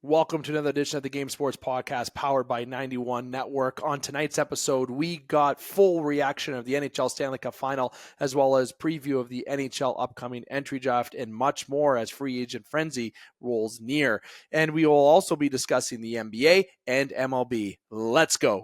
Welcome to another edition of the Game Sports Podcast powered by 91 Network. On tonight's episode, we got full reaction of the NHL Stanley Cup Final, as well as preview of the NHL upcoming entry draft and much more as free agent frenzy rolls near. And we will also be discussing the NBA and MLB. Let's go.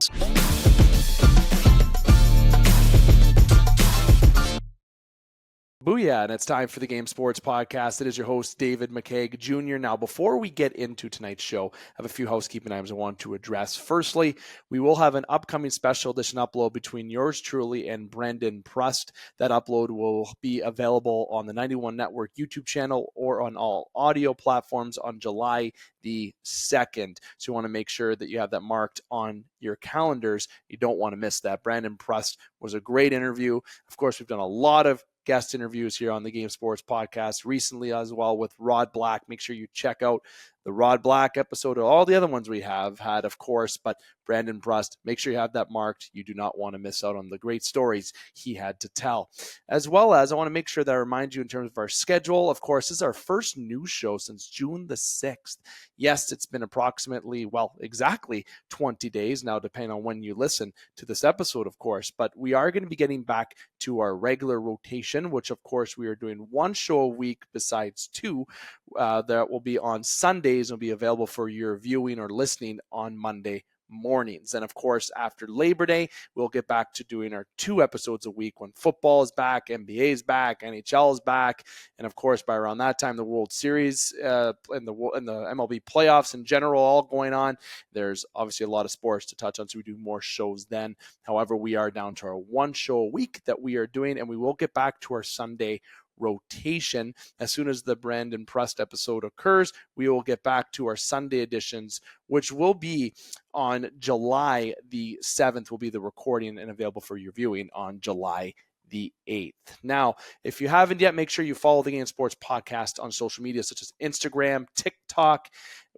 Booyah, and it's time for the Game Sports Podcast. It is your host, David McCaig Jr. Now, before we get into tonight's show, I have a few housekeeping items I want to address. Firstly, we will have an upcoming special edition upload between yours truly and Brendan Prust. That upload will be available on the 91 Network YouTube channel or on all audio platforms on July the 2nd. So you want to make sure that you have that marked on your calendars. You don't want to miss that. Brandon Prust was a great interview. Of course, we've done a lot of guest interviews here on the Game Sports Podcast recently as well with Rod Black. Make sure you check out the Rod Black episode or all the other ones we have had, of course, but Brandon Prust, make sure you have that marked. You do not want to miss out on the great stories he had to tell. As well as I want to make sure that I remind you in terms of our schedule. Of course, this is our first news show since June the 6th. Yes, it's been approximately, exactly 20 days now, depending on when you listen to this episode, of course, but we are going to be getting back to our regular rotation, which of course we are doing one show a week besides two that will be on Sundays and will be available for your viewing or listening on Monday mornings. And of course, after Labor Day, we'll get back to doing our 2 episodes a week when football is back, NBA is back, NHL is back, and of course, by around that time, the World Series and the MLB playoffs in general all going on. There's obviously a lot of sports to touch on, so we do more shows then. However, we are down to our 1 show a week that we are doing, and we will get back to our Sunday rotation. As soon as the Brandon Prust episode occurs, we will get back to our Sunday editions, which will be on July the 7th, will be the recording and available for your viewing on July the 8th. Now, if you haven't yet, make sure you follow the Game Sports Podcast on social media such as Instagram, TikTok.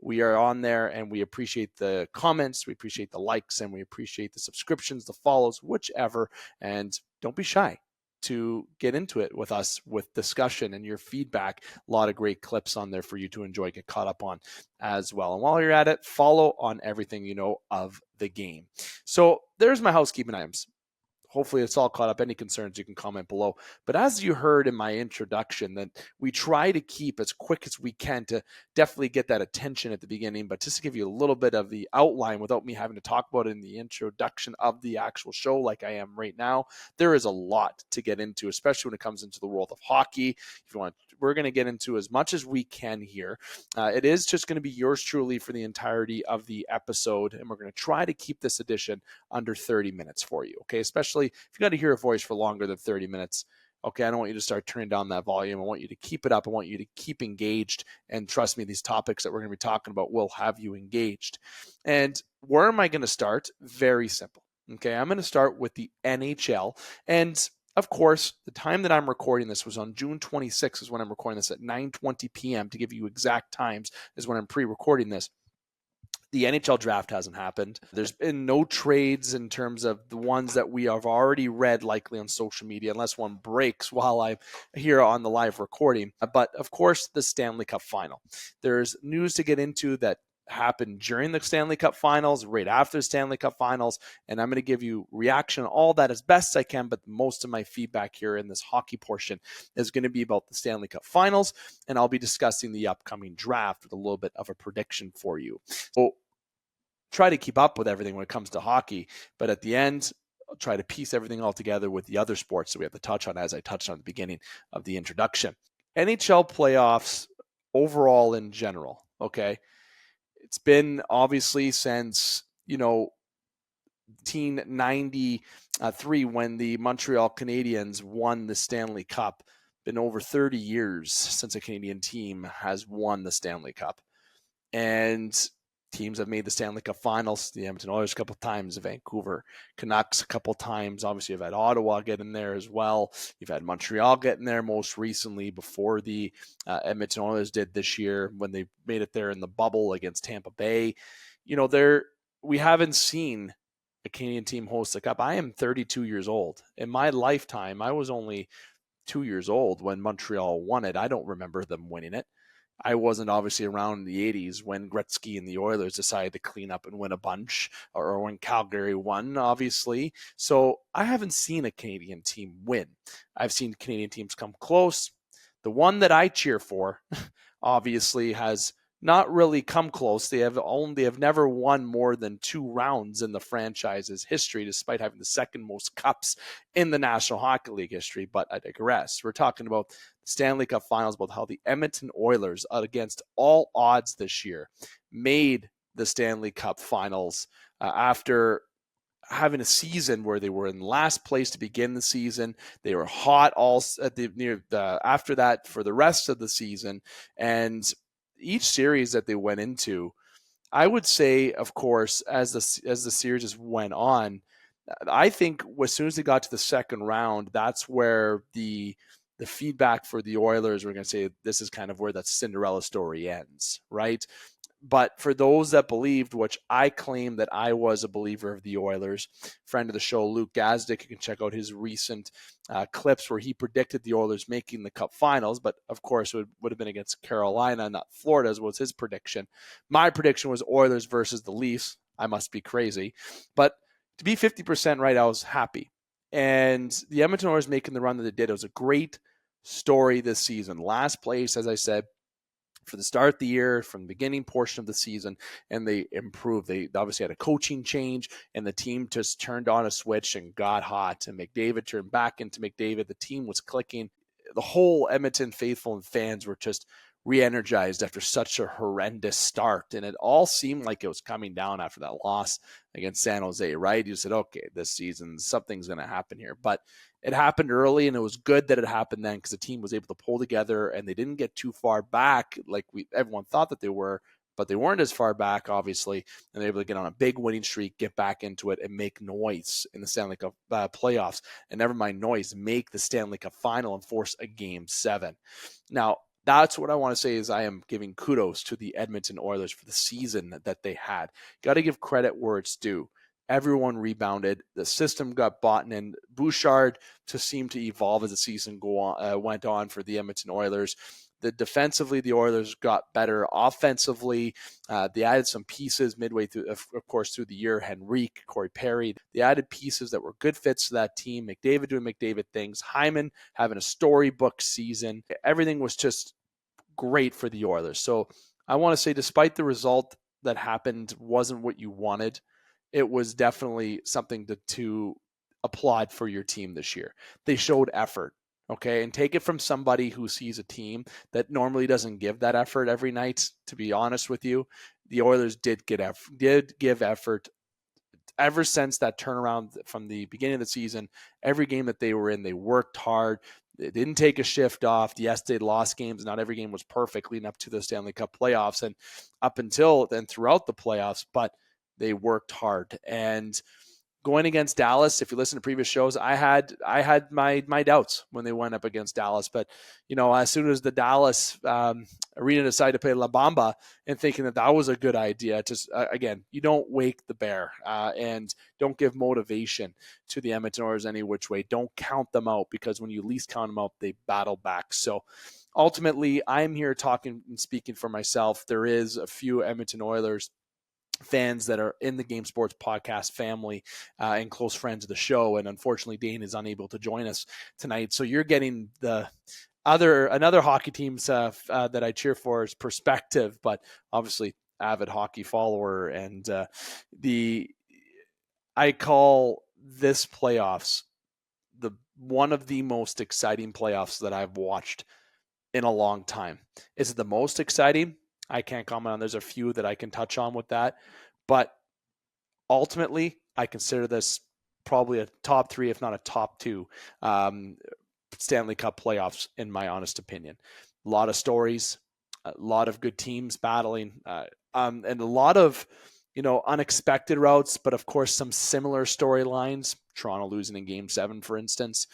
We are on there and we appreciate the comments, we appreciate the likes, and we appreciate the subscriptions, the follows, whichever, and don't be shy to get into it with us with discussion and your feedback. A lot of great clips on there for you to enjoy, get caught up on as well. And while you're at it, follow on everything you know of the game. So there's my housekeeping items. Hopefully it's all caught up. Any concerns, you can comment below. But as you heard in my introduction, that we try to keep as quick as we can to definitely get that attention at the beginning. But just to give you a little bit of the outline without me having to talk about it in the introduction of the actual show like I am right now, there is a lot to get into, especially when it comes into the world of hockey. If you want, we're going to get into as much as we can here. It is just going to be yours truly for the entirety of the episode. And we're going to try to keep this edition under 30 minutes for you. Okay. Especially if you got to hear a voice for longer than 30 minutes, okay, I don't want you to start turning down that volume. I want you to keep it up. I want you to keep engaged. And trust me, these topics that we're going to be talking about will have you engaged. And where am I going to start? Very simple. Okay, I'm going to start with the NHL. And of course, the time that I'm recording this was on June 26th is when I'm recording this at 9:20 p.m. To give you exact times is when I'm pre-recording this. The NHL draft hasn't happened. There's been no trades in terms of the ones that we have already read likely on social media, unless one breaks while I'm here on the live recording. But of course, the Stanley Cup Final. There's news to get into that happened during the Stanley Cup Finals, right after the Stanley Cup Finals, and I'm going to give you reaction, all that as best I can, but most of my feedback here in this hockey portion is going to be about the Stanley Cup Finals, and I'll be discussing the upcoming draft with a little bit of a prediction for you. So try to keep up with everything when it comes to hockey, but at the end, I'll try to piece everything all together with the other sports that we have to touch on, as I touched on at the beginning of the introduction. NHL playoffs overall in general, okay? It's been obviously since, 1993 when the Montreal Canadiens won the Stanley Cup. Been over 30 years since a Canadian team has won the Stanley Cup. And teams have made the Stanley Cup Finals. The Edmonton Oilers a couple of times, the Vancouver Canucks a couple of times. Obviously, you've had Ottawa get in there as well. You've had Montreal get in there most recently before the Edmonton Oilers did this year when they made it there in the bubble against Tampa Bay. We haven't seen a Canadian team host the Cup. I am 32 years old. In my lifetime, I was only 2 years old when Montreal won it. I don't remember them winning it. I wasn't obviously around in the 80s when Gretzky and the Oilers decided to clean up and win a bunch, or when Calgary won, obviously. So I haven't seen a Canadian team win. I've seen Canadian teams come close. The one that I cheer for, obviously, has not really come close. They have never won more than 2 rounds in the franchise's history, despite having the second most cups in the National Hockey League history. But I digress. We're talking about the Stanley Cup Finals, about how the Edmonton Oilers, against all odds this year, made the Stanley Cup Finals after having a season where they were in last place to begin the season. They were hot all at after that for the rest of the season, and each series that they went into, I would say, of course, as the series just went on, I think as soon as they got to the second round, that's where the feedback for the Oilers were going to say this is kind of where that Cinderella story ends, right? But for those that believed, which I claim that I was a believer of the Oilers, friend of the show, Luke Gazdick, you can check out his recent clips where he predicted the Oilers making the Cup Finals. But of course, it would have been against Carolina, not Florida, as was his prediction. My prediction was Oilers versus the Leafs. I must be crazy. But to be 50% right, I was happy. And the Edmonton Oilers making the run that they did, it was a great story this season. Last place, as I said, for the start of the year, from the beginning portion of the season, and they improved. They obviously had a coaching change, and the team just turned on a switch and got hot, and McDavid turned back into McDavid. The team was clicking. The whole Edmonton faithful and fans were just re-energized after such a horrendous start, and it all seemed like it was coming down after that loss against San Jose, right? You said, okay, this season, something's going to happen here, but it happened early, and it was good that it happened then because the team was able to pull together, and they didn't get too far back like everyone thought that they were, but they weren't as far back, obviously, and they're able to get on a big winning streak, get back into it, and make noise in the Stanley Cup playoffs, and never mind noise, make the Stanley Cup final and force a Game 7. Now, that's what I want to say is I am giving kudos to the Edmonton Oilers for the season that they had. Got to give credit where it's due. Everyone rebounded. The system got bought in. Bouchard just seemed to evolve as the season went on for the Edmonton Oilers. Defensively, the Oilers got better. Offensively, they added some pieces midway through, of course, through the year. Henrique, Corey Perry. They added pieces that were good fits to that team. McDavid doing McDavid things. Hyman having a storybook season. Everything was just great for the Oilers. So I want to say, despite the result that happened wasn't what you wanted, it was definitely something to applaud for your team this year. They showed effort. Okay, and take it from somebody who sees a team that normally doesn't give that effort every night. To be honest with you, the Oilers did give effort ever since that turnaround from the beginning of the season. Every game that they were in, they worked hard. They didn't take a shift off. Yes, they lost games. Not every game was perfect leading up to the Stanley Cup playoffs and up until then throughout the playoffs, but they worked hard. And going against Dallas, if you listen to previous shows, I had my doubts when they went up against Dallas. But, as soon as the Dallas arena decided to play La Bamba and thinking that was a good idea, again, you don't wake the bear and don't give motivation to the Edmonton Oilers any which way. Don't count them out, because when you least count them out, they battle back. So ultimately, I'm here talking and speaking for myself. There is a few Edmonton Oilers fans that are in the Game Sports podcast family and close friends of the show. And unfortunately, Dane is unable to join us tonight. So you're getting another hockey team's that I cheer for is perspective, but obviously avid hockey follower. And I call this playoffs one of the most exciting playoffs that I've watched in a long time. Is it the most exciting? I can't comment on. There's a few that I can touch on with that, but ultimately, I consider this probably a top 3, if not a top 2, Stanley Cup playoffs, in my honest opinion. A lot of stories, a lot of good teams battling, and a lot of unexpected routes, but of course some similar storylines. Toronto losing in Game 7, for instance.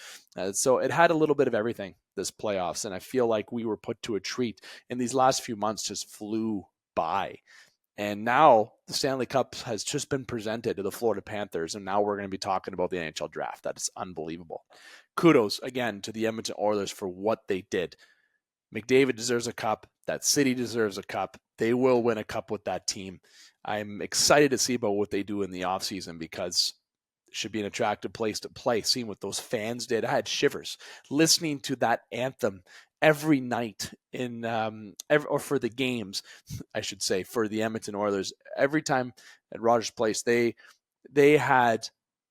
So it had a little bit of everything, this playoffs, and I feel like we were put to a treat. And these last few months just flew by. And now the Stanley Cup has just been presented to the Florida Panthers, and now we're going to be talking about the NHL draft. That is unbelievable. Kudos, again, to the Edmonton Oilers for what they did. McDavid deserves a cup. That city deserves a cup. They will win a cup with that team. I'm excited to see about what they do in the offseason because it should be an attractive place to play. Seeing what those fans did, I had shivers listening to that anthem every night or for the games, I should say, for the Edmonton Oilers. Every time at Rogers Place, they had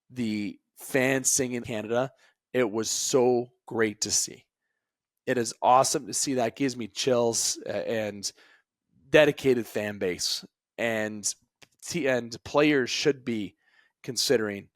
the fans singing Canada. It was so great to see. It is awesome to see. That gives me chills, and dedicated fan base, and players should be considering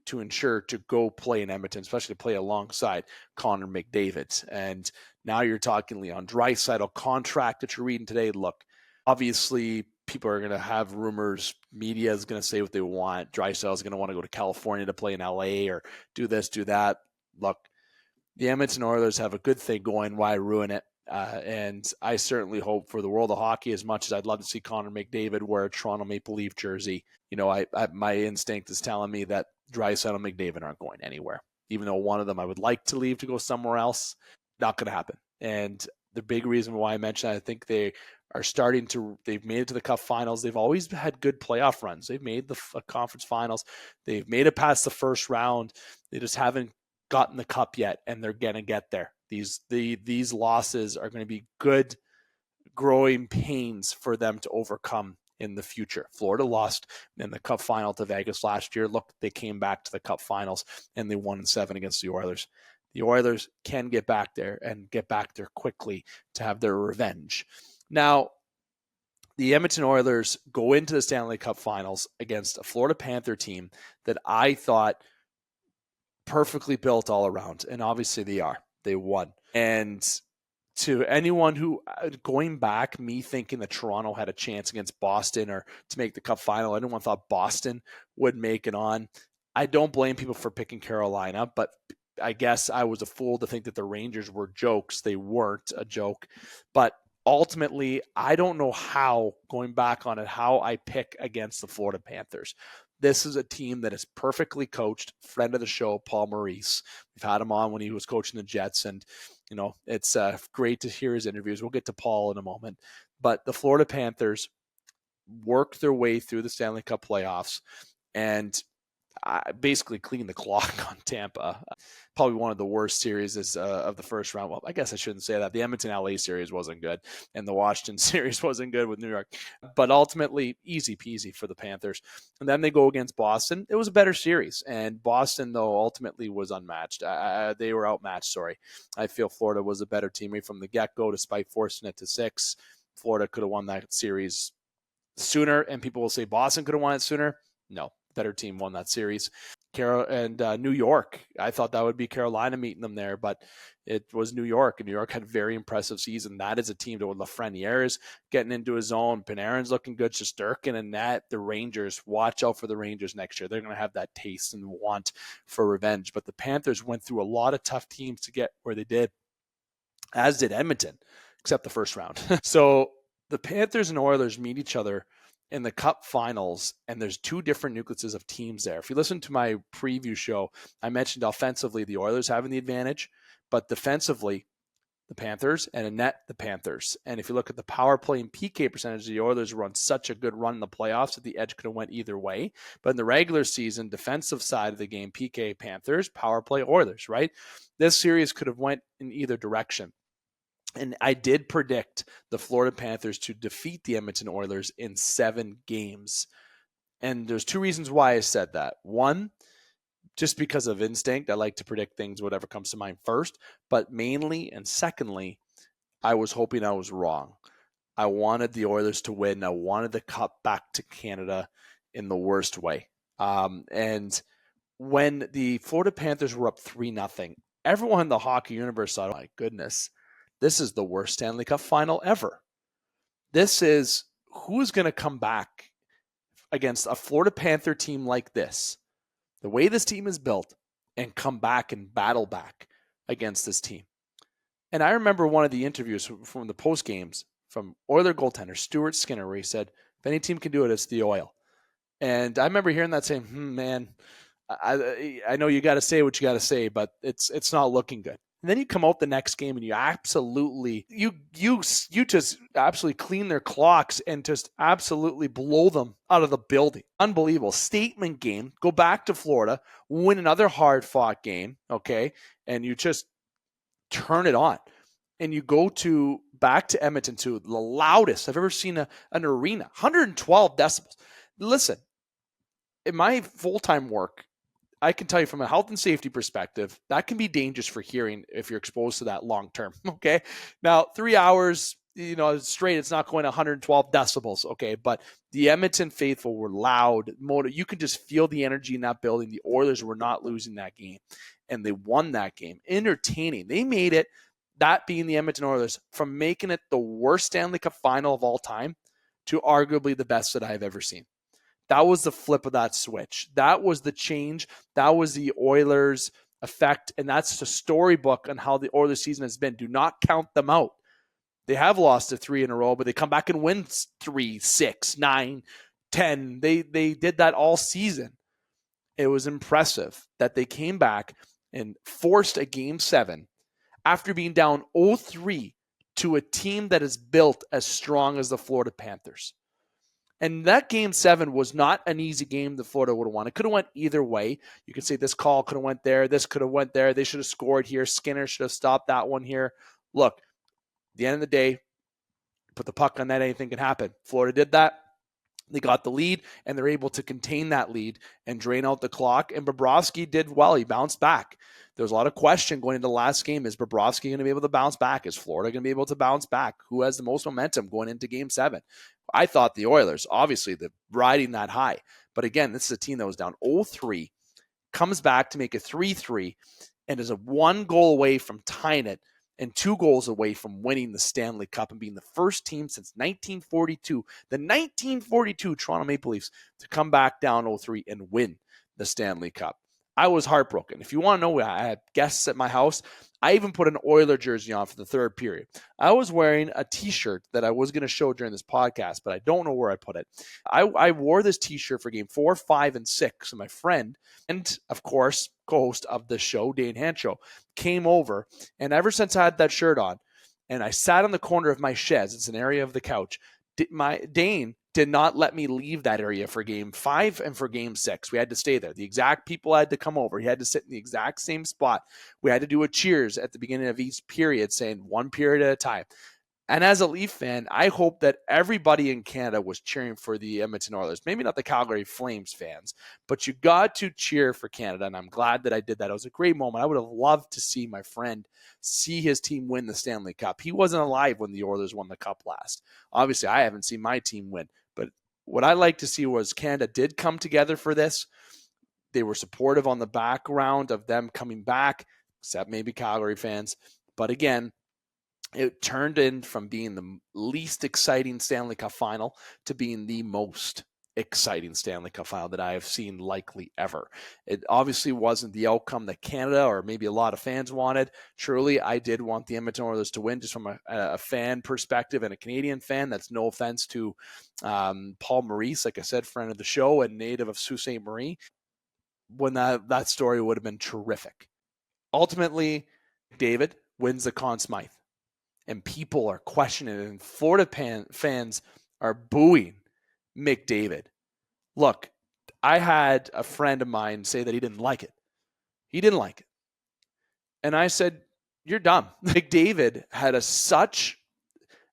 to ensure to go play in Edmonton, especially to play alongside Connor McDavid. And now you're talking Leon Draisaitl contract that you're reading today. Look, obviously people are going to have rumors. Media is going to say what they want. Draisaitl is going to want to go to California to play in LA or do this, do that. Look, the Edmonton Oilers have a good thing going. Why ruin it? And I certainly hope for the world of hockey, as much as I'd love to see Connor McDavid wear a Toronto Maple Leaf jersey. My instinct is telling me that Draisaitl and McDavid aren't going anywhere. Even though one of them I would like to leave to go somewhere else, not going to happen. And the big reason why I mentioned that, I think they've made it to the Cup Finals. They've always had good playoff runs. They've made the conference finals. They've made it past the first round. They just haven't gotten the cup yet, and they're going to get there. These losses are going to be good growing pains for them to overcome in the future. Florida lost in the Cup final to Vegas last year. Look, they came back to the Cup Finals and they won in 7 against the Oilers. The Oilers can get back there and get back there quickly to have their revenge. Now, the Edmonton Oilers go into the Stanley Cup Finals against a Florida Panther team that I thought perfectly built all around, and obviously they are. They won. And to anyone who, going back, me thinking that Toronto had a chance against Boston or to make the Cup final, anyone thought Boston would make it on. I don't blame people for picking Carolina, but I guess I was a fool to think that the Rangers were jokes. They weren't a joke. But ultimately, I don't know how, going back on it, how I pick against the Florida Panthers. This is a team that is perfectly coached. Friend of the show, Paul Maurice. We've had him on when he was coaching the Jets, and it's great to hear his interviews. We'll get to Paul in a moment. But the Florida Panthers worked their way through the Stanley Cup playoffs and basically cleaned the clock on Tampa. Probably one of the worst series of the first round. Well, I guess I shouldn't say that. The Edmonton-LA series wasn't good, and the Washington series wasn't good with New York. But ultimately, easy peasy for the Panthers. And then they go against Boston. It was a better series, and Boston, though, ultimately was unmatched. They were outmatched, sorry. I feel Florida was a better team from the get-go, despite forcing it to 6. Florida could have won that series sooner, and people will say Boston could have won it sooner. No, better team won that series. New York, I thought that would be Carolina meeting them there, but it was New York, and New York had a very impressive season. That is a team that with Lafreniere is getting into his own. Panarin's looking good. Shesterkin and that. The Rangers, watch out for the Rangers next year. They're going to have that taste and want for revenge. But the Panthers went through a lot of tough teams to get where they did, as did Edmonton, except the first round. So the Panthers and Oilers meet each other in the Cup Finals, and there's 2 different nucleuses of teams there. If you listen to my preview show, I mentioned offensively the Oilers having the advantage, but defensively, the Panthers, and in net, the Panthers. And if you look at the power play and PK percentage, the Oilers run such a good run in the playoffs that the edge could have went either way. But in the regular season, defensive side of the game, PK Panthers, power play Oilers, right? This series could have went in either direction. And I did predict the Florida Panthers to defeat the Edmonton Oilers in 7 games. And there's 2 reasons why I said that. One, just because of instinct. I like to predict things, whatever comes to mind first. But mainly, and secondly, I was hoping I was wrong. I wanted the Oilers to win. I wanted the cup back to Canada in the worst way. And when the Florida Panthers were up 3-0, everyone in the hockey universe thought, oh my goodness, this is the worst Stanley Cup final ever. This is who's going to come back against a Florida Panther team like this, the way this team is built, and come back and battle back against this team. And I remember one of the interviews from the post games from Oiler goaltender Stuart Skinner, where he said, if any team can do it, it's the Oil. And I remember hearing that saying, man, I know you got to say what you got to say, but it's not looking good. And then you come out the next game and you absolutely you just absolutely clean their clocks and just absolutely blow them out of the building. Unbelievable. Statement game. Go back to Florida, win another hard fought game, okay? And you just turn it on. And you go back to Edmonton, to the loudest I've ever seen an arena, 112 decibels. Listen, in my full-time work, I can tell you from a health and safety perspective, that can be dangerous for hearing if you're exposed to that long term. Okay. Now, 3 hours, straight, it's not going 112 decibels. Okay. But the Edmonton faithful were loud. You could just feel the energy in that building. The Oilers were not losing that game, and they won that game. Entertaining. They made it, that being the Edmonton Oilers, from making it the worst Stanley Cup final of all time to arguably the best that I've ever seen. That was the flip of that switch. That was the change. That was the Oilers effect. And that's the storybook on how the Oilers season has been. Do not count them out. They have lost to 3 in a row, but they come back and win 3, 6, 9, 10. They did that all season. It was impressive that they came back and forced a Game 7 after being down 0-3 to a team that is built as strong as the Florida Panthers. And that Game 7 was not an easy game that Florida would have won. It could have went either way. You could say this call could have went there. This could have went there. They should have scored here. Skinner should have stopped that one here. Look, at the end of the day, put the puck on net, anything can happen. Florida did that. They got the lead, and they're able to contain that lead and drain out the clock. And Bobrovsky did well. He bounced back. There was a lot of question going into the last game. Is Bobrovsky going to be able to bounce back? Is Florida going to be able to bounce back? Who has the most momentum going into Game 7? I thought the Oilers, obviously, they're riding that high. But again, this is a team that was down 0-3, comes back to make it 3-3, and is a 1 goal away from tying it and 2 goals away from winning the Stanley Cup and being the first team since 1942, the 1942 Toronto Maple Leafs, to come back down 0-3 and win the Stanley Cup. I was heartbroken. If you want to know, I had guests at my house. I even put an Oiler jersey on for the third period. I was wearing a T-shirt that I was going to show during this podcast, but I don't know where I put it. I wore this T-shirt for Game 4, 5, and 6. And my friend, and of course, co-host of the show, Dane Hancho, came over. And ever since I had that shirt on, and I sat on the corner of my chaise, it's an area of the couch, Dane did not let me leave that area for Game 5 and for Game 6. We had to stay there. The exact people had to come over. He had to sit in the exact same spot. We had to do a cheers at the beginning of each period, saying one period at a time. And as a Leaf fan, I hope that everybody in Canada was cheering for the Edmonton Oilers. Maybe not the Calgary Flames fans, but you got to cheer for Canada, and I'm glad that I did that. It was a great moment. I would have loved to see my friend see his team win the Stanley Cup. He wasn't alive when the Oilers won the Cup last. Obviously, I haven't seen my team win, but what I like to see was Canada did come together for this. They were supportive on the background of them coming back, except maybe Calgary fans. But again, it turned in from being the least exciting Stanley Cup final to being the most exciting Stanley Cup final that I have seen likely ever. It obviously wasn't the outcome that Canada or maybe a lot of fans wanted. Truly, I did want the Edmonton Oilers to win just from a fan perspective and a Canadian fan. That's no offense to Paul Maurice, like I said, friend of the show and native of Sault Ste. Marie, when that story would have been terrific. Ultimately, McDavid wins the Conn Smythe. And people are questioning it, and Florida fans are booing McDavid. Look, I had a friend of mine say that he didn't like it. He didn't like it. And I said, you're dumb. McDavid had such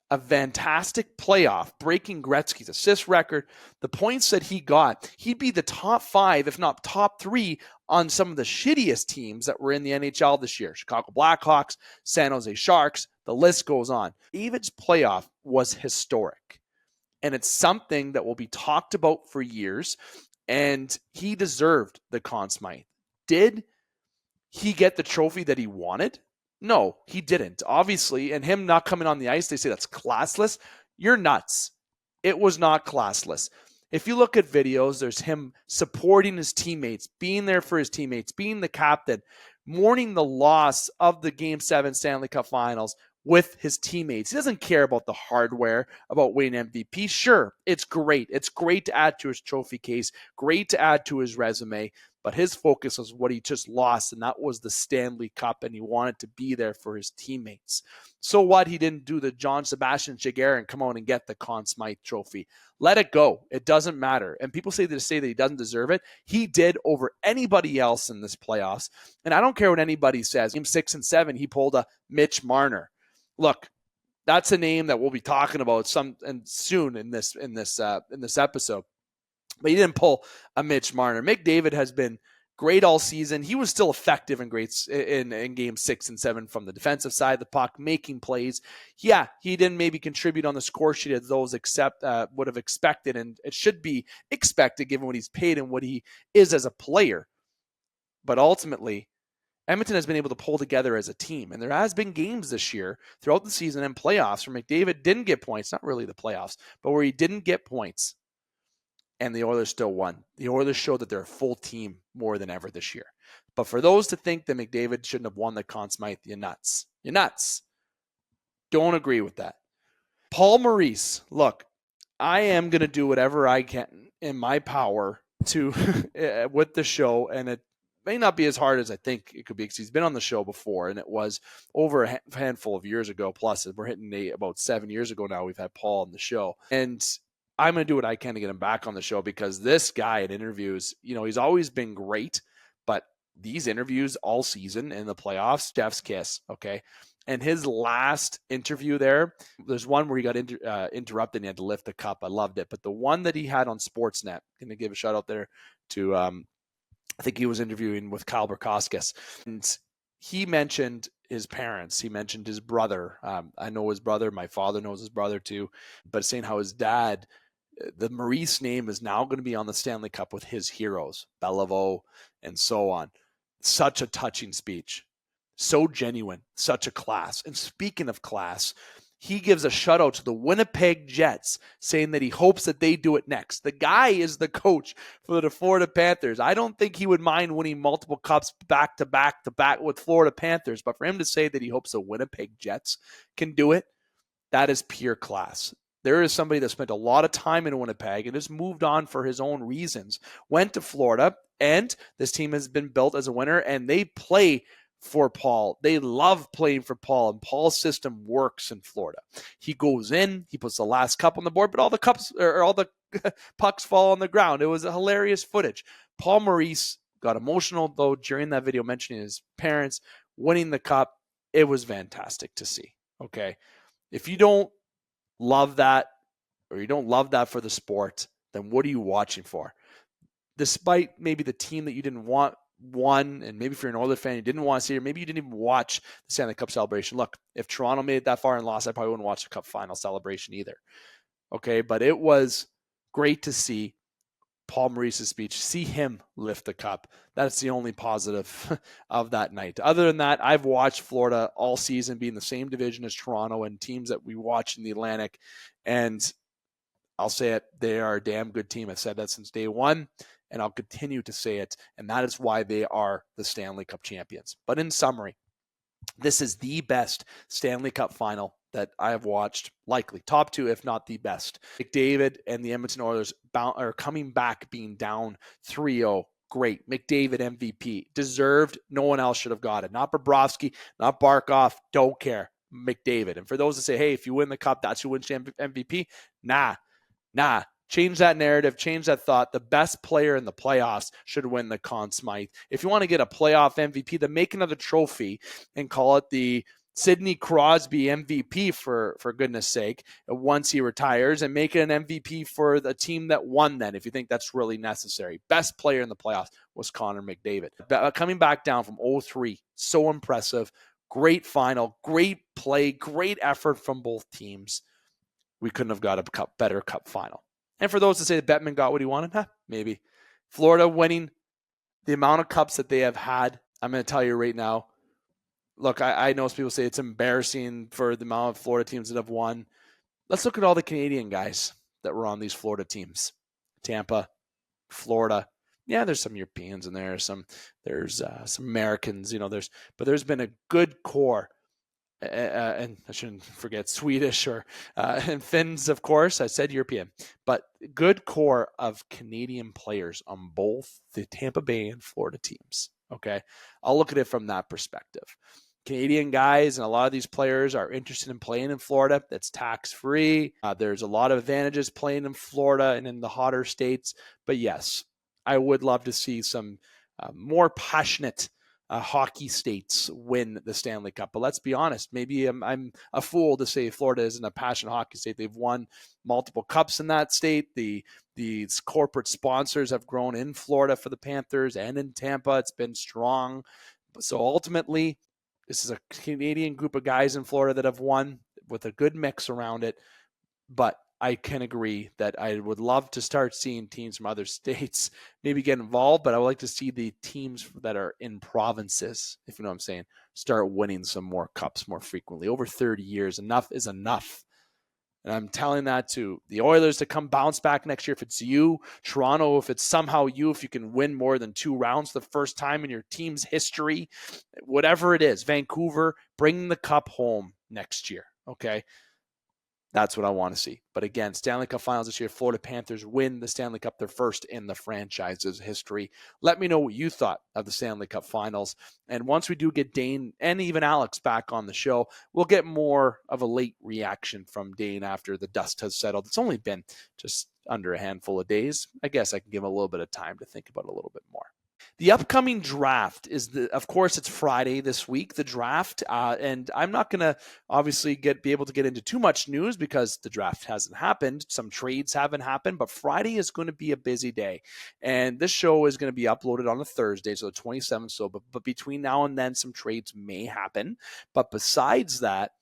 a fantastic playoff, breaking Gretzky's assist record. The points that he got, he'd be the top 5, if not top 3, on some of the shittiest teams that were in the NHL this year. Chicago Blackhawks, San Jose Sharks, the list goes on. David's playoff was historic. And it's something that will be talked about for years. And he deserved the Conn Smythe. Did he get the trophy that he wanted? No, he didn't. Obviously, and him not coming on the ice, they say that's classless. You're nuts. It was not classless. If you look at videos, there's him supporting his teammates, being there for his teammates, being the captain, mourning the loss of the Game 7 Stanley Cup Finals with his teammates. He doesn't care about the hardware, about winning MVP. Sure, it's great. It's great to add to his trophy case, great to add to his resume, but his focus was what he just lost, and that was the Stanley Cup, and he wanted to be there for his teammates. So what? He didn't do the John Sebastian Giguère and come out and get the Conn Smythe trophy. Let it go. It doesn't matter. And people say that he doesn't deserve it. He did over anybody else in this playoffs. And I don't care what anybody says. Game 6 and 7, he pulled a Mitch Marner. Look, that's a name that we'll be talking about soon in this episode. But he didn't pull a Mitch Marner. McDavid has been great all season. He was still effective in game 6 and 7 from the defensive side of the puck, making plays. Yeah, he didn't maybe contribute on the score sheet as those would have expected, and it should be expected given what he's paid and what he is as a player. But ultimately, Edmonton has been able to pull together as a team. And there has been games this year throughout the season and playoffs where McDavid didn't get points, not really the playoffs, but where he didn't get points and the Oilers still won. The Oilers showed that they're a full team more than ever this year. But for those to think that McDavid shouldn't have won the Conn Smythe, you're nuts. You're nuts. Don't agree with that. Paul Maurice, look, I am going to do whatever I can in my power to with the show, and it may not be as hard as I think it could be because he's been on the show before, and it was over a handful of years ago. Plus, we're hitting about 7 years ago now. We've had Paul on the show, and I'm going to do what I can to get him back on the show because this guy in interviews, he's always been great, but these interviews all season in the playoffs, Jeff's kiss, okay? And his last interview there's one where he got interrupted and he had to lift the cup. I loved it. But the one that he had on Sportsnet, going to give a shout out there to I think he was interviewing with Kyle Burkowskis, and he mentioned his parents. He mentioned his brother. I know his brother. My father knows his brother too. But saying how his dad, the Maurice name is now going to be on the Stanley Cup with his heroes, Beliveau, and so on. Such a touching speech. So genuine. Such a class. And speaking of class, he gives a shout out to the Winnipeg Jets, saying that he hopes that they do it next. The guy is the coach for the Florida Panthers. I don't think he would mind winning multiple cups back to back with Florida Panthers, but for him to say that he hopes the Winnipeg Jets can do it, that is pure class. There is somebody that spent a lot of time in Winnipeg and has moved on for his own reasons, went to Florida, and this team has been built as a winner, and they play for Paul. They love playing for Paul, and Paul's system works in Florida. He goes in, he puts the last cup on the board, but all the pucks fall on the ground. It was a hilarious footage. Paul Maurice got emotional, though, during that video, mentioning his parents winning the cup. It was fantastic to see, okay? If you don't love that, or you don't love that for the sport, then what are you watching for? Despite maybe the team that you didn't want won, and maybe if you're an Oilers fan, you didn't want to see it, or maybe you didn't even watch the Stanley Cup celebration. Look, if Toronto made it that far and lost, I probably wouldn't watch the Cup final celebration either. Okay, but it was great to see Paul Maurice's speech, see him lift the cup. That's the only positive of that night. Other than that, I've watched Florida all season be in the same division as Toronto and teams that we watch in the Atlantic, and I'll say it, they are a damn good team. I've said that since day one, and I'll continue to say it, and that is why they are the Stanley Cup champions. But in summary, this is the best Stanley Cup final that I have watched, likely top two, if not the best. McDavid and the Edmonton Oilers are coming back being down 3-0. Great. McDavid MVP. Deserved. No one else should have got it. Not Bobrovsky, not Barkov. Don't care. McDavid. And for those that say, hey, if you win the cup, that's who wins MVP. Nah. Change that narrative. Change that thought. The best player in the playoffs should win the Conn Smythe. If you want to get a playoff MVP, then make another trophy and call it the Sidney Crosby MVP for goodness sake, once he retires, and make it an MVP for the team that won then, if you think that's really necessary. Best player in the playoffs was Connor McDavid. Coming back down from 0-3, so impressive. Great final, great play, great effort from both teams. We couldn't have got a better cup final. And for those that say that Bettman got what he wanted, maybe. Florida winning the amount of cups that they have had, I'm going to tell you right now, look, I know people say it's embarrassing for the amount of Florida teams that have won. Let's look at all the Canadian guys that were on these Florida teams. Tampa, Florida. Yeah, there's some Europeans in there. There's some Americans, but there's been a good core. and I shouldn't forget Swedish or and Finns, of course. I said European, but good core of Canadian players on both the Tampa Bay and Florida teams. Okay, I'll look at it from that perspective. Canadian guys and a lot of these players are interested in playing in Florida. That's tax-free. There's a lot of advantages playing in Florida and in the hotter states. But yes, I would love to see some more passionate hockey states win the Stanley Cup. But let's be honest, maybe I'm a fool to say Florida isn't a passionate hockey state. They've won multiple cups in that state. These corporate sponsors have grown in Florida for the Panthers and in Tampa. It's been strong. So ultimately, this is a Canadian group of guys in Florida that have won with a good mix around it. But I can agree that I would love to start seeing teams from other states maybe get involved, but I would like to see the teams that are in provinces, if you know what I'm saying, start winning some more cups more frequently. Over 30 years, enough is enough. And I'm telling that to the Oilers to come bounce back next year if it's you. Toronto, if it's somehow you, if you can win more than 2 rounds the first time in your team's history, whatever it is. Vancouver, bring the cup home next year, okay? That's what I want to see. But again, Stanley Cup Finals this year, Florida Panthers win the Stanley Cup, their first in the franchise's history. Let me know what you thought of the Stanley Cup Finals. And once we do get Dane and even Alex back on the show, we'll get more of a late reaction from Dane after the dust has settled. It's only been just under a handful of days. I guess I can give him a little bit of time to think about it a little bit more. The upcoming draft is of course, it's Friday this week, the draft, and I'm not going to obviously be able to get into too much news because the draft hasn't happened. Some trades haven't happened, but Friday is going to be a busy day, and this show is going to be uploaded on a Thursday, so the 27th. So, but between now and then, some trades may happen. But besides that,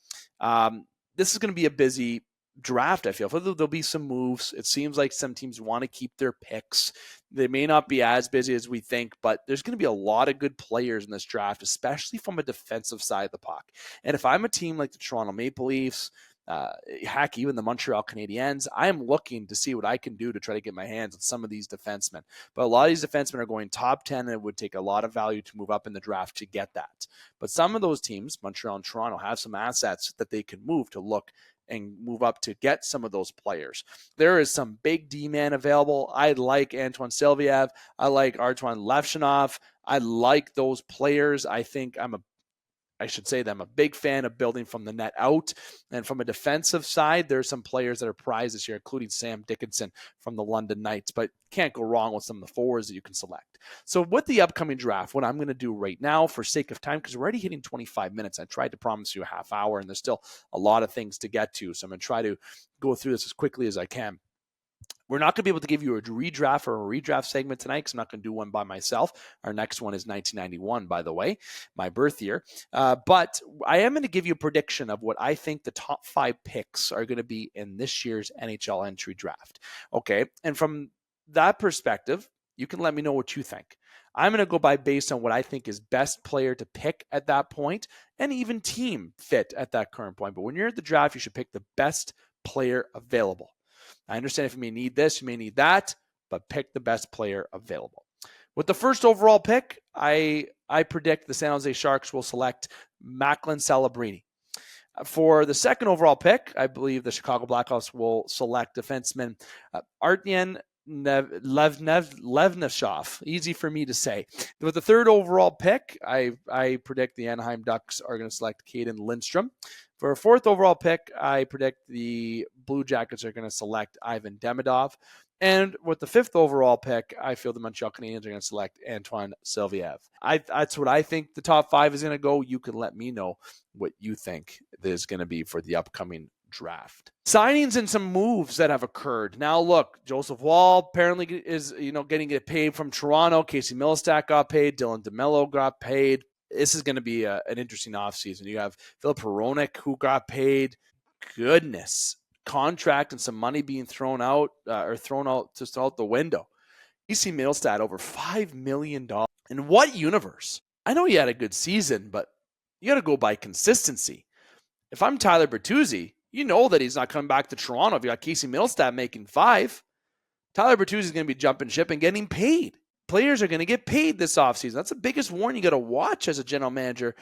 this is going to be a busy draft. I feel there'll be some moves. It seems like some teams want to keep their picks. They may not be as busy as we think, but there's going to be a lot of good players in this draft, especially from a defensive side of the puck. And if I'm a team like the Toronto Maple Leafs, heck, even the Montreal Canadiens, I am looking to see what I can do to try to get my hands on some of these defensemen. But a lot of these defensemen are going top 10, and it would take a lot of value to move up in the draft to get that. But some of those teams, Montreal and Toronto, have some assets that they can move to look and move up to get some of those players. There is some big D-man available. I like Antoine Silviev. I like Artwan Levshinov. I like those players. I'm a big fan of building from the net out. And from a defensive side, there's some players that are prized this year, including Sam Dickinson from the London Knights, but can't go wrong with some of the forwards that you can select. So with the upcoming draft, what I'm going to do right now for sake of time, because we're already hitting 25 minutes, I tried to promise you a half hour and there's still a lot of things to get to. So I'm going to try to go through this as quickly as I can. We're not going to be able to give you a redraft segment tonight because I'm not going to do one by myself. Our next one is 1991, by the way, my birth year. But I am going to give you a prediction of what I think the top 5 picks are going to be in this year's NHL entry draft. Okay, and from that perspective, you can let me know what you think. I'm going to go based on what I think is best player to pick at that point and even team fit at that current point. But when you're at the draft, you should pick the best player available. I understand if you may need this, you may need that, but pick the best player available. With the first overall pick, I predict the San Jose Sharks will select Macklin Celebrini. For the second overall pick, I believe the Chicago Blackhawks will select defenseman Artyan Levnashov. Easy for me to say. With the third overall pick, I predict the Anaheim Ducks are going to select Caden Lindstrom. For a fourth overall pick, I predict the Blue Jackets are going to select Ivan Demidov. And with the fifth overall pick, I feel the Montreal Canadiens are going to select Antoine Silviev. That's what I think the top 5 is going to go. You can let me know what you think is going to be for the upcoming draft. Signings and some moves that have occurred. Now, look, Joseph Woll apparently is getting paid from Toronto. Casey Milostak got paid. Dylan DeMello got paid. This is going to be an interesting offseason. You have Philip Hronek, who got paid. Goodness. Contract and some money being thrown out just out the window. Casey Milostak over $5 million. In what universe? I know he had a good season, but you got to go by consistency. If I'm Tyler Bertuzzi, you know that he's not coming back to Toronto if you got Casey Milostak making $5 million. Tyler Bertuzzi is going to be jumping ship and getting paid. players are going to get paid this offseason. That's the biggest warning you got to watch as a general manager.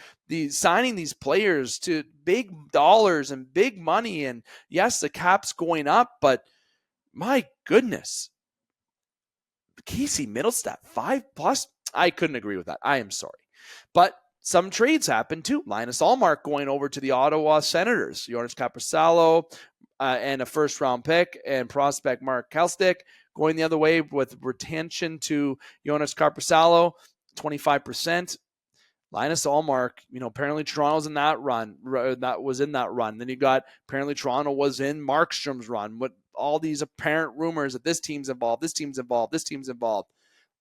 Signing these players to big dollars and big money. And yes, the cap's going up, but my goodness. Casey Middlestat, 5+. I couldn't agree with that. I am sorry. But some trades happened too. Linus Ullmark going over to the Ottawa Senators. Jonas Capricciolo and a first-round pick, and prospect Mark Kelstick going the other way with retention to Jonas Capricciolo, 25%. Linus Ullmark, apparently Toronto's in that run. That was in that run. Then you got, apparently Toronto was in Markstrom's run. With all these apparent rumors that this team's involved.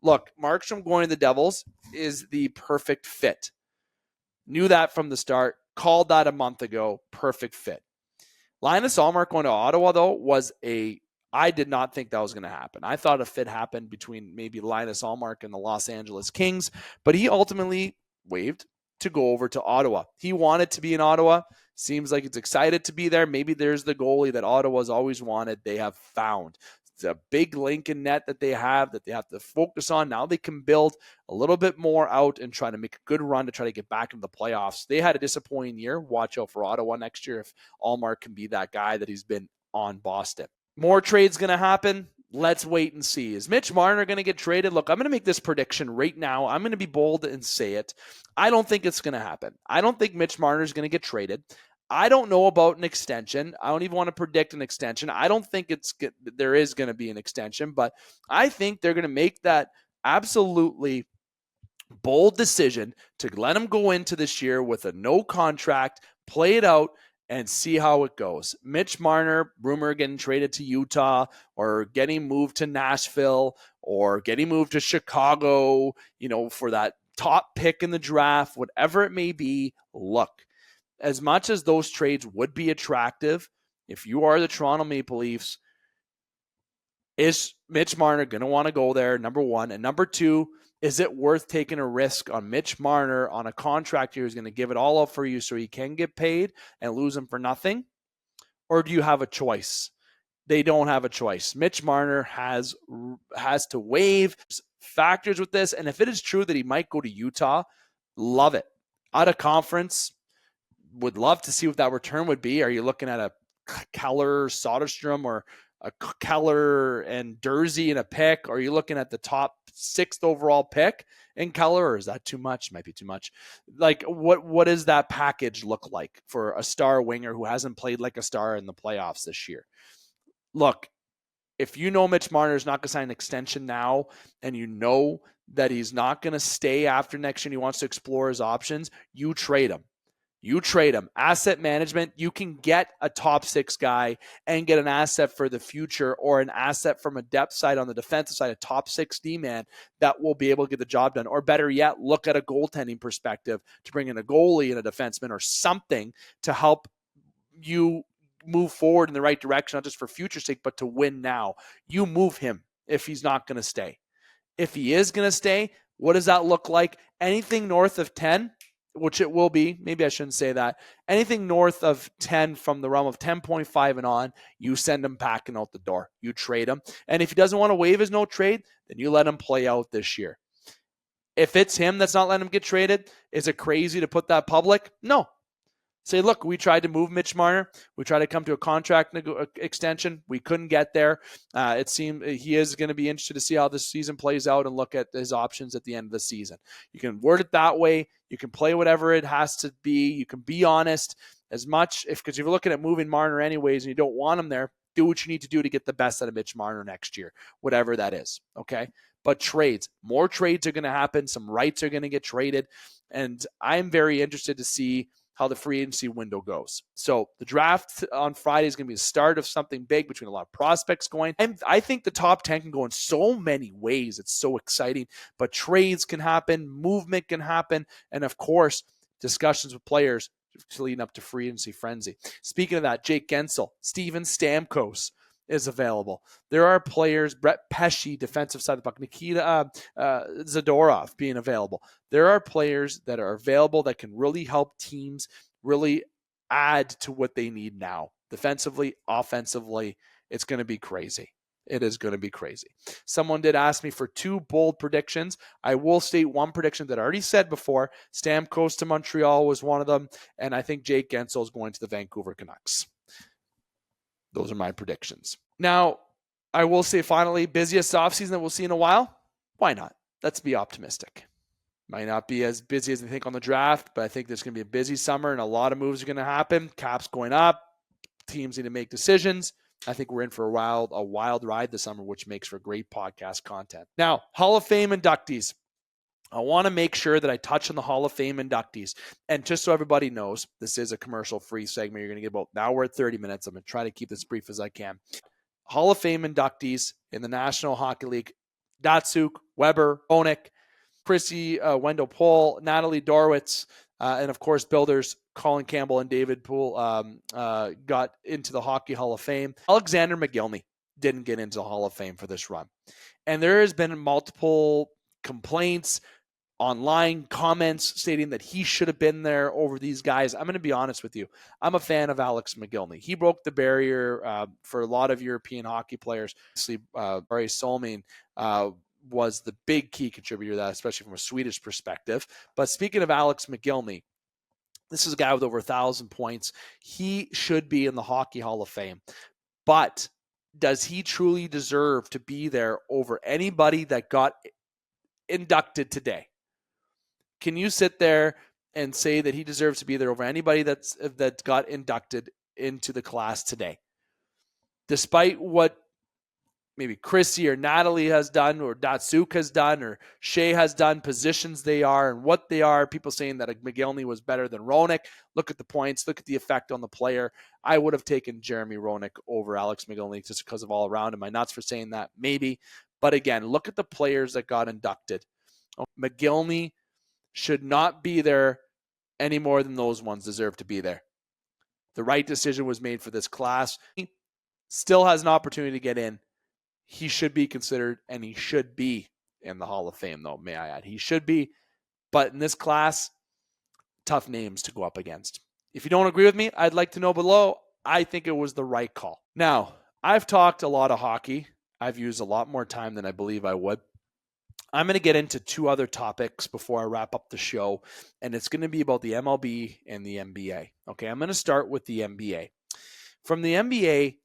Look, Markstrom going to the Devils is the perfect fit. Knew that from the start. Called that a month ago. Perfect fit. Linus Ullmark going to Ottawa, though, I did not think that was going to happen. I thought a fit happened between maybe Linus Ullmark and the Los Angeles Kings, but he ultimately waived to go over to Ottawa. He wanted to be in Ottawa. Seems like he's excited to be there. Maybe there's the goalie that Ottawa's always wanted. They have found. It's a big link in net that they have to focus on. Now they can build a little bit more out and try to make a good run to try to get back into the playoffs. They had a disappointing year. Watch out for Ottawa next year if Ullmark can be that guy that he's been on Boston. More trades going to happen. Let's wait and see. Is Mitch Marner going to get traded? Look, I'm going to make this prediction right now. I'm going to be bold and say it. I don't think it's going to happen. I don't think Mitch Marner is going to get traded. I don't know about an extension. I don't even want to predict an extension. I don't think there is going to be an extension, but I think they're going to make that absolutely bold decision to let him go into this year with a no contract, play it out, and see how it goes. Mitch Marner, rumor getting traded to Utah or getting moved to Nashville or getting moved to Chicago, for that top pick in the draft, whatever it may be. Look, as much as those trades would be attractive, if you are the Toronto Maple Leafs, is Mitch Marner going to want to go there, number one? And number two, is it worth taking a risk on Mitch Marner on a contract here who's going to give it all up for you so he can get paid and lose him for nothing? Or do you have a choice? They don't have a choice. Mitch Marner has to waive factors with this. And if it is true that he might go to Utah, love it. Out of conference, would love to see what that return would be. Are you looking at a Keller, Soderstrom, or a Keller and Dursey in a pick? Or are you looking at the top 6th overall pick in Keller, or is that too much? Might be too much. Like, what does that package look like for a star winger who hasn't played like a star in the playoffs this year? Look, if you know Mitch Marner is not going to sign an extension now, and you know that he's not going to stay after next year and he wants to explore his options, you trade him. Asset management, you can get a top 6 guy and get an asset for the future, or an asset from a depth side on the defensive side, a top 6 D-man that will be able to get the job done. Or better yet, look at a goaltending perspective to bring in a goalie and a defenseman or something to help you move forward in the right direction, not just for future sake, but to win now. You move him if he's not going to stay. If he is going to stay, what does that look like? Anything north of 10, which it will be, maybe I shouldn't say that, anything north of 10 from the realm of 10.5 and on, you send him packing out the door. You trade him. And if he doesn't want to waive his no trade, then you let him play out this year. If it's him that's not letting him get traded, is it crazy to put that public? No. Say, look, we tried to move Mitch Marner. We tried to come to a contract extension. We couldn't get there. It seemed he is going to be interested to see how this season plays out and look at his options at the end of the season. You can word it that way. You can play whatever it has to be. You can be honest as much, because if you're looking at moving Marner anyways and you don't want him there, do what you need to do to get the best out of Mitch Marner next year, whatever that is, okay? But trades, more trades are going to happen. Some rights are going to get traded, and I'm very interested to see how the free agency window goes. So the draft on Friday is going to be the start of something big between a lot of prospects going. And I think the top 10 can go in so many ways. It's so exciting. But trades can happen, movement can happen, and of course, discussions with players leading up to free agency frenzy. Speaking of that, Jake Gensel, Steven Stamkos is available. There are players, Brett Pesce, defensive side of the puck, Nikita Zadorov being available. There are players that are available that can really help teams really add to what they need now. Defensively, offensively, it's going to be crazy. It is going to be crazy. Someone did ask me for 2 bold predictions. I will state one prediction that I already said before. Stamkos to Montreal was one of them, and I think Jake Guentzel is going to the Vancouver Canucks. Those are my predictions. Now, I will say finally, busiest offseason that we'll see in a while? Why not? Let's be optimistic. Might not be as busy as they think on the draft, but I think there's going to be a busy summer and a lot of moves are going to happen. Cap's going up. Teams need to make decisions. I think we're in for a wild ride this summer, which makes for great podcast content. Now, Hall of Fame inductees. I want to make sure that I touch on the Hall of Fame inductees. And just so everybody knows, this is a commercial-free segment. You're going to get about, now we're at 30 minutes. I'm going to try to keep this brief as I can. Hall of Fame inductees in the National Hockey League: Datsuk, Weber, Onik, Chrissy Wendell Pohl, Natalie Dorwitz, and of course, builders Colin Campbell and David Poole got into the Hockey Hall of Fame. Alexander McGillney didn't get into the Hall of Fame for this run. And there has been multiple complaints, online comments stating that he should have been there over these guys. I'm going to be honest with you. I'm a fan of Alex McGillney. He broke the barrier for a lot of European hockey players. Obviously, Maurice was the big key contributor to that, especially from a Swedish perspective. But speaking of Alex McGillney, this is a guy with over 1,000 points. He should be in the Hockey Hall of Fame. But does he truly deserve to be there over anybody that got inducted today? Can you sit there and say that he deserves to be there over anybody that got inducted into the class today? Despite what maybe Chrissy or Natalie has done, or Datsuk has done, or Shea has done, positions they are and what they are, people saying that McGillney was better than Roenick. Look at the points, look at the effect on the player. I would have taken Jeremy Roenick over Alex McGillney just because of all around. Am I nuts for saying that? Maybe. But again, look at the players that got inducted. McGillney should not be there any more than those ones deserve to be there. The right decision was made for this class. He still has an opportunity to get in. He should be considered, and he should be in the Hall of Fame, though, may I add. He should be. But in this class, tough names to go up against. If you don't agree with me, I'd like to know below. I think it was the right call. Now, I've talked a lot of hockey. I've used a lot more time than I believe I would. I'm going to get into 2 other topics before I wrap up the show, and it's going to be about the MLB and the NBA. Okay, I'm going to start with the NBA. From the NBA,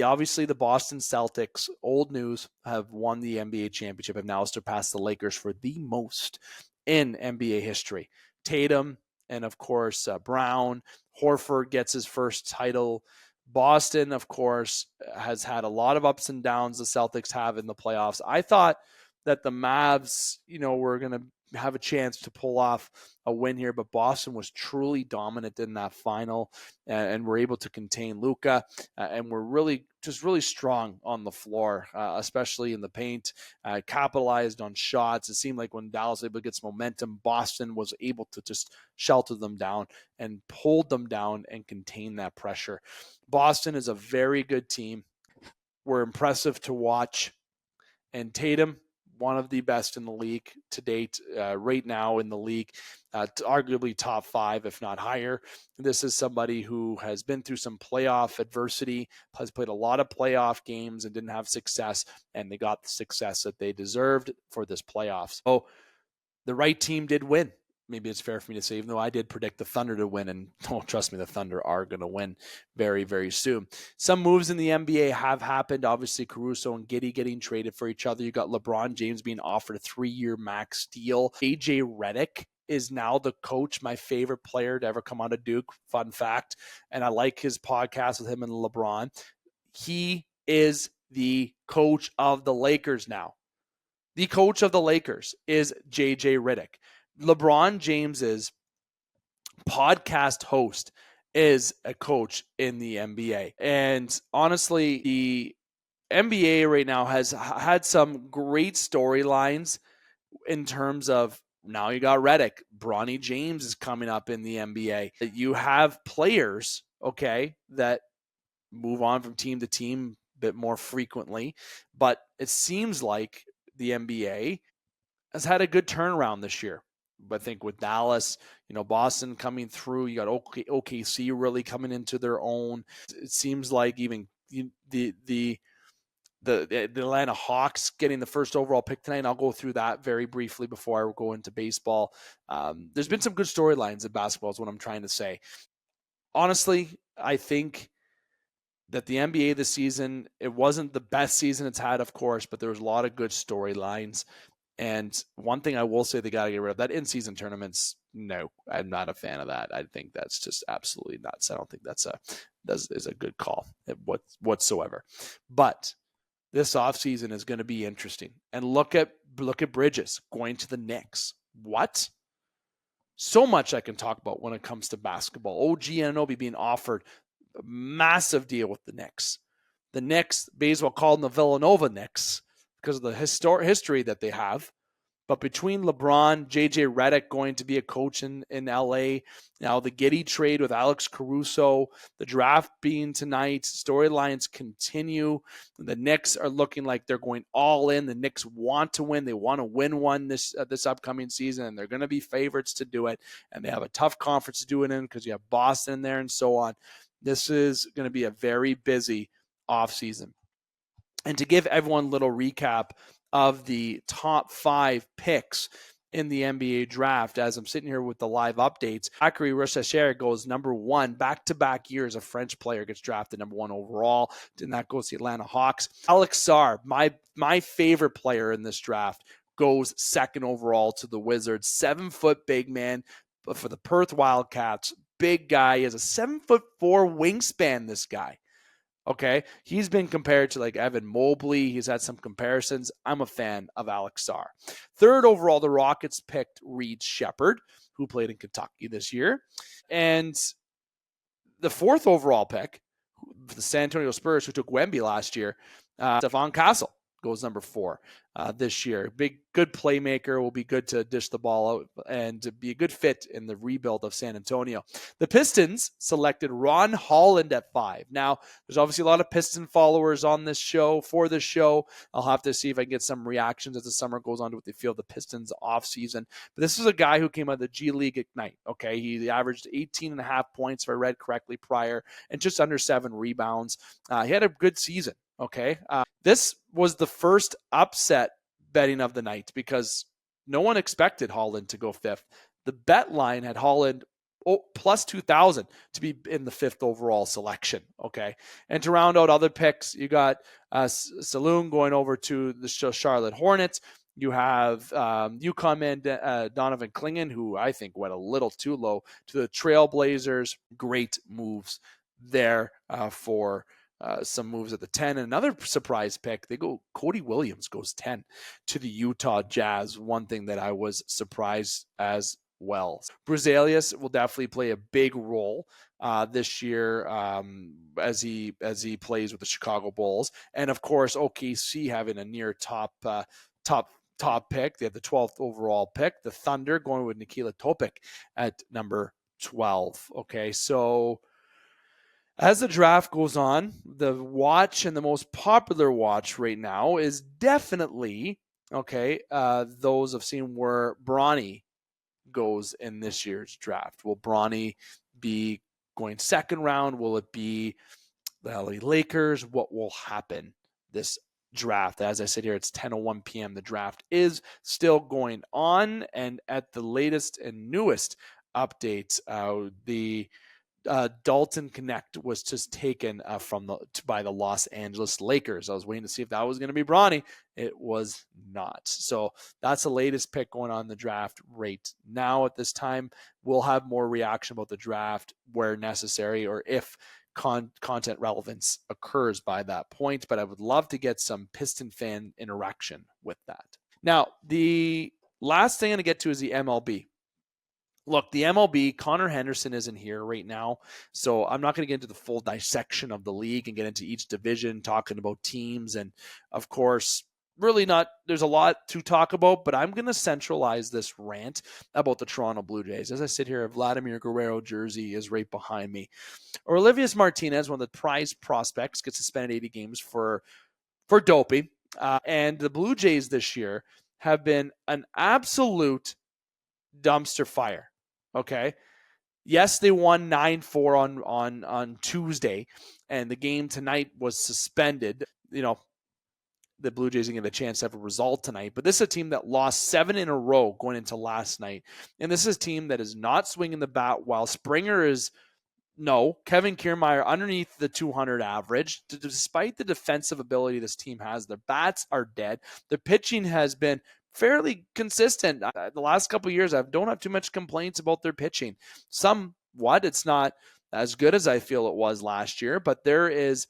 obviously the Boston Celtics, old news, have won the NBA championship, have now surpassed the Lakers for the most in NBA history. Tatum and, of course, Brown. Horford gets his first title. Boston, of course, has had a lot of ups and downs the Celtics have in the playoffs. I thought that the Mavs, were going to have a chance to pull off a win here, but Boston was truly dominant in that final and were able to contain Luka, and were really strong on the floor, especially in the paint, capitalized on shots. It seemed like when Dallas was able to get some momentum, Boston was able to just shelter them down and hold them down and contain that pressure. Boston is a very good team. Were impressive to watch. And Tatum, one of the best in the league to date, right now in the league, arguably top 5, if not higher. This is somebody who has been through some playoff adversity, has played a lot of playoff games and didn't have success, and they got the success that they deserved for this playoffs. So the right team did win. Maybe it's fair for me to say, even though I did predict the Thunder to win, and trust me, the Thunder are going to win very, very soon. Some moves in the NBA have happened. Obviously, Caruso and Giddey getting traded for each other. You got LeBron James being offered a 3-year max deal. AJ Redick is now the coach, my favorite player to ever come out of Duke. Fun fact. And I like his podcast with him and LeBron. He is the coach of the Lakers now. The coach of the Lakers is JJ Redick. LeBron James's podcast host is a coach in the NBA. And honestly, the NBA right now has had some great storylines in terms of, now you got Redick. Bronny James is coming up in the NBA. You have players, okay, that move on from team to team a bit more frequently. But it seems like the NBA has had a good turnaround this year. But I think with Dallas, Boston coming through, you got OKC really coming into their own. It seems like even the the Atlanta Hawks getting the first overall pick tonight. And I'll go through that very briefly before I go into baseball. There's been some good storylines in basketball is what I'm trying to say. Honestly, I think that the NBA this season, it wasn't the best season it's had, of course, but there was a lot of good storylines. And one thing I will say they got to get rid of, that in-season tournaments, no, I'm not a fan of that. I think that's just absolutely nuts. I don't think that is a good call whatsoever. But this offseason is going to be interesting. And look at Bridges going to the Knicks. What? So much I can talk about when it comes to basketball. OG Anunoby being offered a massive deal with the Knicks. The Knicks, baseball called them the Villanova Knicks because of the history that they have. But between LeBron, JJ Redick going to be a coach in LA, now the Giddey trade with Alex Caruso, the draft being tonight, storylines continue. The Knicks are looking like they're going all in. The Knicks want to win. They want to win one this upcoming season, and they're going to be favorites to do it. And they have a tough conference to do it in because you have Boston in there and so on. This is going to be a very busy offseason. And to give everyone a little recap of the top 5 picks in the NBA draft, as I'm sitting here with the live updates, Zachary Rochester goes number 1. Back-to-back years, a French player gets drafted number 1 overall, and that goes to the Atlanta Hawks. Alex Sarr, my favorite player in this draft, goes 2nd overall to the Wizards. 7-foot big man, but for the Perth Wildcats, big guy. He has a 7'4" wingspan, this guy. Okay, he's been compared to like Evan Mobley. He's had some comparisons. I'm a fan of Alex Sarr. 3rd overall, the Rockets picked Reed Shepherd, who played in Kentucky this year. And the 4th overall pick, the San Antonio Spurs, who took Wemby last year, Stephon Castle goes number 4 this year. Good playmaker, will be good to dish the ball out and to be a good fit in the rebuild of San Antonio. The Pistons selected Ron Holland at 5. Now, there's obviously a lot of Piston followers on this show. For this show, I'll have to see if I can get some reactions as the summer goes on to what they feel of the Pistons offseason. But this is a guy who came out of the G League Ignite. Okay, he averaged 18.5 points, if I read correctly, prior, and just under 7 rebounds. He had a good season. Okay, this was the first upset betting of the night because no one expected Holland to go 5th. The bet line had Holland plus 2,000 to be in the 5th overall selection. Okay, and to round out other picks, you got Saloon going over to the Charlotte Hornets. You have UConn man Donovan Clingan, who I think went a little too low, to the Trailblazers. Great moves there for some moves at the 10. And another surprise pick, Cody Williams goes 10 to the Utah Jazz. One thing that I was surprised as well. Brazilius will definitely play a big role this year as he plays with the Chicago Bulls. And of course, OKC having a near top pick. They have the 12th overall pick. The Thunder going with Nikola Topic at number 12. Okay, so as the draft goes on, the watch and the most popular watch right now is definitely, those I've seen where Bronny goes in this year's draft. Will Bronny be going 2nd round? Will it be the LA Lakers? What will happen this draft? As I said here, it's 10:01 p.m. The draft is still going on, and at the latest and newest updates, the Dalton Connect was just taken by the Los Angeles Lakers. I was waiting to see if that was going to be Bronny. It was not. So that's the latest pick going on in the draft right now. At this time, we'll have more reaction about the draft where necessary, or if content relevance occurs by that point. But I would love to get some Piston fan interaction with that. Now, the last thing I'm going to get to is the MLB. Look, the MLB, Connor Henderson isn't here right now, so I'm not going to get into the full dissection of the league and get into each division, talking about teams, and of course, there's a lot to talk about, but I'm going to centralize this rant about the Toronto Blue Jays. As I sit here, Vladimir Guerrero jersey is right behind me. Olivius Martinez, one of the prized prospects, gets suspended 80 games for doping, and the Blue Jays this year have been an absolute dumpster fire. Okay. Yes, they won 9-4 on Tuesday, and the game tonight was suspended. the Blue Jays didn't get a chance to have a result tonight, but this is a team that lost 7 in a row going into last night. And this is a team that is not swinging the bat while Springer is Kevin Kiermaier underneath the 200 average. Despite the defensive ability this team has, their bats are dead. Their pitching has been fairly consistent. The last couple of years, I don't have too much complaints about their pitching. It's not as good as I feel it was last year, but there is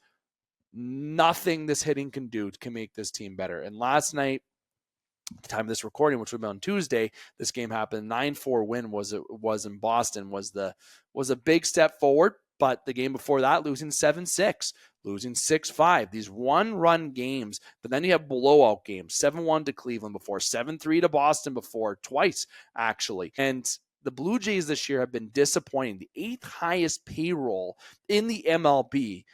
nothing this hitting can make this team better. And last night, at the time of this recording, which would be on Tuesday, this game happened. 9-4 win was in Boston was a big step forward. But the game before that, losing 7-6, losing 6-5. These one-run games, but then you have blowout games. 7-1 to Cleveland before, 7-3 to Boston before, twice actually. And the Blue Jays this year have been disappointing. The 8th highest payroll in the MLB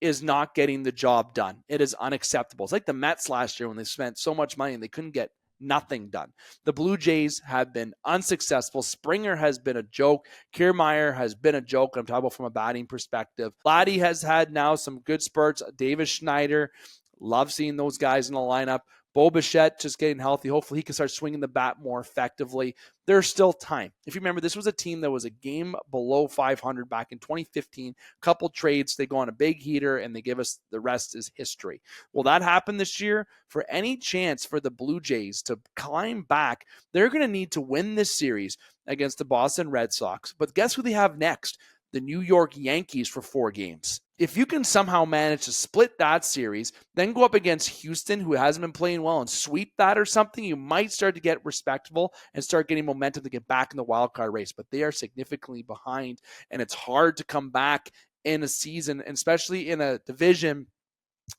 is not getting the job done. It is unacceptable. It's like the Mets last year when they spent so much money and they couldn't get nothing done. The Blue Jays have been unsuccessful. Springer has been a joke. Kiermaier has been a joke. I'm talking about from a batting perspective. Vladdy has had now some good spurts. Davis Schneider, love seeing those guys in the lineup. Bo Bichette just getting healthy. Hopefully he can start swinging the bat more effectively. There's still time. If you remember, this was a team that was a game below 500 back in 2015. Couple trades, they go on a big heater, and they give us the rest is history. Will that happen this year? For any chance for the Blue Jays to climb back, they're going to need to win this series against the Boston Red Sox. But guess who they have next? The New York Yankees for 4 games. If you can somehow manage to split that series, then go up against Houston, who hasn't been playing well, and sweep that or something, you might start to get respectable and start getting momentum to get back in the wild card race. But they are significantly behind, and it's hard to come back in a season, especially in a division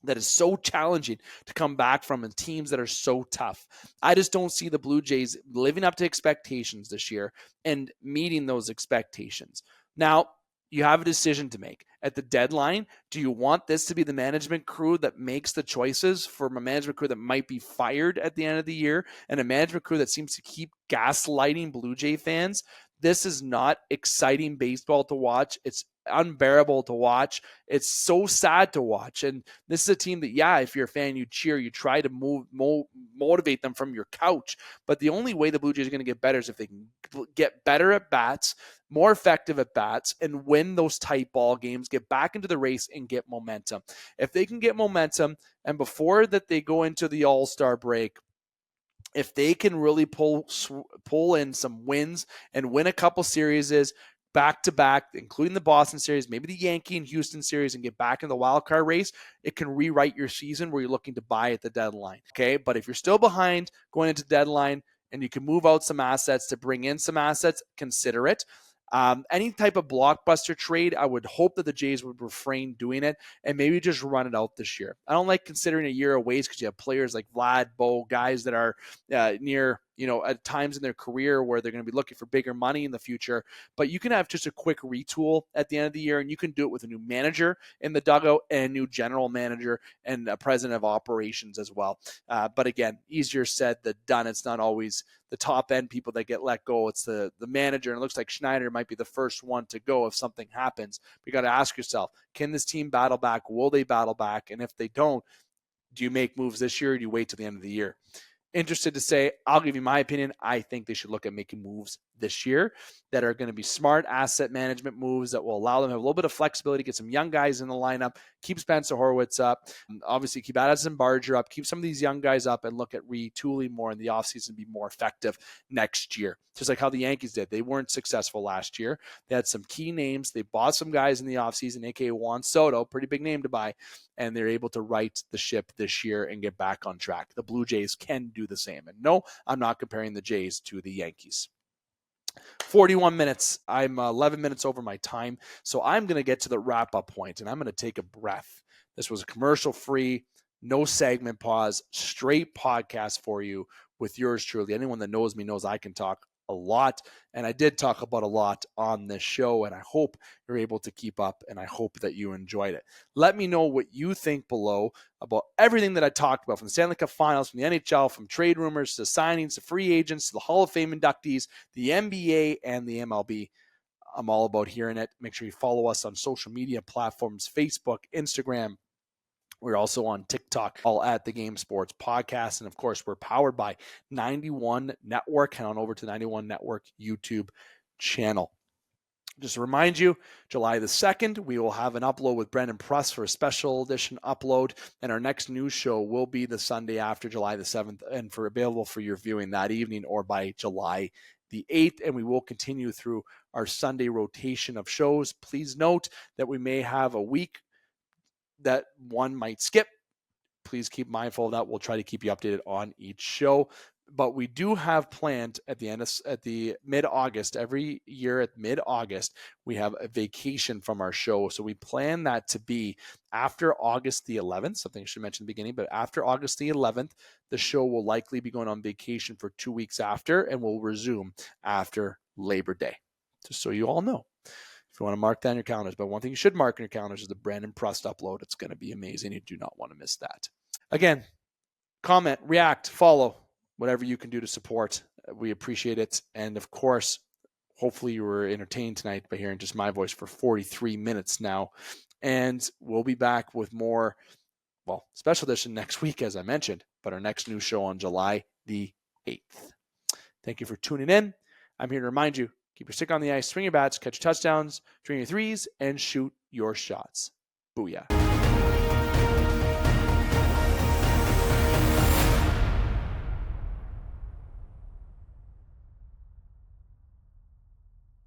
that is so challenging to come back from, and teams that are so tough. I just don't see the Blue Jays living up to expectations this year and meeting those expectations. Now, you have a decision to make. At the deadline, do you want this to be the management crew that makes the choices from a management crew that might be fired at the end of the year and a management crew that seems to keep gaslighting Blue Jay fans? This is not exciting baseball to watch. It's unbearable to watch. It's so sad to watch. And this is a team that, if you're a fan, you cheer, you try to motivate them from your couch. But the only way the Blue Jays are going to get better is if they can get better at bats, more effective at bats, and win those tight ball games, get back into the race and get momentum. If they can get momentum, and before that they go into the All-Star break, if they can really pull in some wins and win a couple series back-to-back, including the Boston series, maybe the Yankee and Houston series, and get back in the wild card race, it can rewrite your season where you're looking to buy at the deadline. Okay, but if you're still behind going into deadline and you can move out some assets to bring in some assets, consider it. Any type of blockbuster trade, I would hope that the Jays would refrain doing it and maybe just run it out this year. I don't like considering a year of waste because you have players like Vlad, Bo, guys that are near, at times in their career where they're going to be looking for bigger money in the future. But you can have just a quick retool at the end of the year, and you can do it with a new manager in the dugout and a new general manager and a president of operations as well. But again, easier said than done. It's not always the top end people that get let go. It's the manager, and it looks like Schneider might be the first one to go if something happens. But you got to ask yourself, can this team battle back? Will they battle back? And if they don't, do you make moves this year or do you wait till the end of the year? Interested to say, I'll give you my opinion. I think they should look at making moves this year that are going to be smart asset management moves that will allow them to have a little bit of flexibility, get some young guys in the lineup, keep Spencer Horwitz up, obviously keep Addison Barger up, keep some of these young guys up, and look at retooling more in the offseason, be more effective next year. Just like how the Yankees did. They weren't successful last year. They had some key names. They bought some guys in the offseason, a.k.a. Juan Soto, pretty big name to buy, and they're able to right the ship this year and get back on track. The Blue Jays can do the same. And no, I'm not comparing the Jays to the Yankees. 41 minutes. I'm 11 minutes over my time. So I'm going to get to the wrap-up point, and I'm going to take a breath. This was a commercial-free, no segment pause, straight podcast for you with yours truly. Anyone that knows me knows I can talk a lot, and I did talk about a lot on this show, and I hope you're able to keep up, and I hope that you enjoyed it. Let me know what you think below about everything that I talked about, from the Stanley Cup Finals, from the NHL, from trade rumors to signings to free agents to the Hall of Fame inductees, the NBA and the MLB. I'm all about hearing it. Make sure you follow us on social media platforms, Facebook, Instagram, We're also on TikTok, all at the Game Sports Podcast. And of course, we're powered by 91 Network. Head on over to the 91 Network YouTube channel. Just to remind you, July the 2nd, we will have an upload with Brendan Pruss for a special edition upload. And our next news show will be the Sunday after July the 7th and available for your viewing that evening or by July the 8th. And we will continue through our Sunday rotation of shows. Please note that we may have a week that one might skip. Please keep mindful of that. We'll try to keep you updated on each show. But we do have planned at the mid-August, every year at mid-August, we have a vacation from our show. So we plan that to be after August the 11th, something I should mention at the beginning, but after August the 11th, the show will likely be going on vacation for 2 weeks after, and will resume after Labor Day. Just so you all know. If you want to mark that on your calendars. But one thing you should mark on your calendars is the Brandon Pruss upload. It's going to be amazing. You do not want to miss that. Again, comment, react, follow, whatever you can do to support. We appreciate it. And of course, hopefully you were entertained tonight by hearing just my voice for 43 minutes now. And we'll be back with more, special edition next week, as I mentioned, but our next new show on July the 8th. Thank you for tuning in. I'm here to remind you, keep your stick on the ice, swing your bats, catch your touchdowns, drain your threes, and shoot your shots. Booyah.